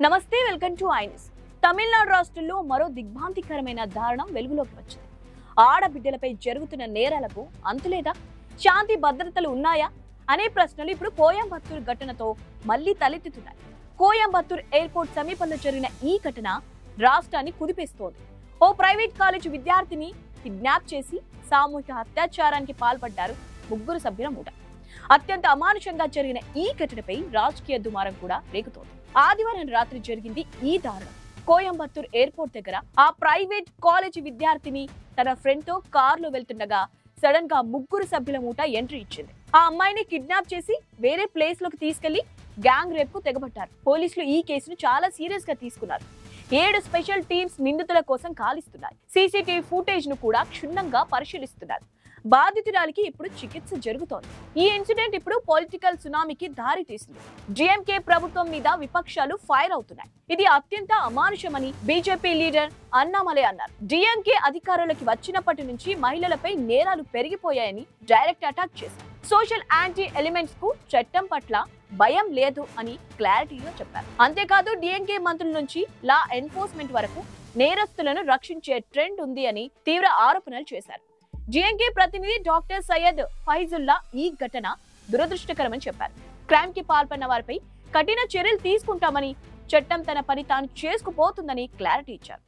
నమస్తే, welcome to iNews. Tamil Nadu రాష్ట్రంలో మరో దిగ్భ్రాంతికరమైన దారుణం వెలుగులోకి వచ్చింది. ఆడబిడ్డలపై జరుగుతున్న నేరాలకు అంతులేదా? శాంతి భద్రతలు ఉన్నాయా అనే ప్రశ్నలు ఇప్పుడు కోయంబత్తూరు ఘటనతో మళ్లీ తలెత్తుతున్నాయి. కోయంబత్తూరు ఎయిర్పోర్ట్ సమీపంలో జరిగిన ఈ ఘటన రాష్ట్రాన్ని కుదిపేస్తోంది. ఓ ప్రైవేట్ కాలేజ్ విద్యార్థిని కిడ్నాప్ చేసి సామూహిక అత్యాచారానికి పాల్పడ్డారు ముగ్గురు సభ్యుల మూట. అత్యంత అమానుషంగా జరిగిన ఈ ఘటనపై రాజకీయ దుమారం కూడా రేగుతోంది. ఆదివారం రాత్రి జరిగింది ఈ దారుణం. కోయంబత్తూర్ ఎయిర్పోర్ట్ దగ్గర ఆ ప్రైవేట్ కాలేజీ విద్యార్థిని తన ఫ్రెండ్ తో కారులో వెళ్తుండగా సడన్ గా ముగ్గురు సభ్యుల మూట ఎంట్రీ ఇచ్చింది. ఆ అమ్మాయిని కిడ్నాప్ చేసి వేరే ప్లేస్ లోకి తీసుకెళ్లి గ్యాంగ్ రేప్ కు తెగబట్టారు. పోలీసులు ఈ కేసును చాలా సీరియస్ గా తీసుకున్నారు. 7 స్పెషల్ టీమ్స్ నిందితుల కోసం కాలిస్తున్నాయి. సీసీటీవీ ఫుటేజ్ ను కూడా క్షుణ్ణంగా పరిశీలిస్తున్నారు. బాధితురాలికి ఇప్పుడు చికిత్స జరుగుతోంది. ఈ ఇన్సిడెంట్ ఇప్పుడు పొలిటికల్ సునామీకి దారి తీసింది. డిఎంకే ప్రభుత్వం మీద విపక్షాలు ఫైర్ అవుతున్నాయి. ఇది అత్యంత అమానుషమని బీజేపీ లీడర్ అన్నామలై అన్నారు. డిఎంకే అధికారులకి వచ్చినప్పటి నుంచి మహిళలపై నేరాలు పెరిగిపోయాయని డైరెక్ట్ అటాక్ చేశారు. సోషల్ యాంటీ ఎలిమెంట్స్ కు చట్టం పట్ల భయం లేదు అని క్లారిటీగా చెప్పారు. అంతేకాదు డిఎంకే మంత్రుల నుంచి లా ఎన్ఫోర్స్మెంట్ వరకు నేరస్తులను రక్షించే ట్రెండ్ ఉంది అని తీవ్ర ఆరోపణలు చేశారు. డిఎంకే ప్రతినిధి డాక్టర్ సయ్యద్ ఫైజుల్లా ఈ ఘటన దురదృష్టకరమని చెప్పారు. క్రైమ్ కి పాల్పడిన వారిపై కఠిన చర్యలు తీసుకుంటామని, చట్టం తన పని తాను చేసుకుపోతుందని క్లారిటీ ఇచ్చారు.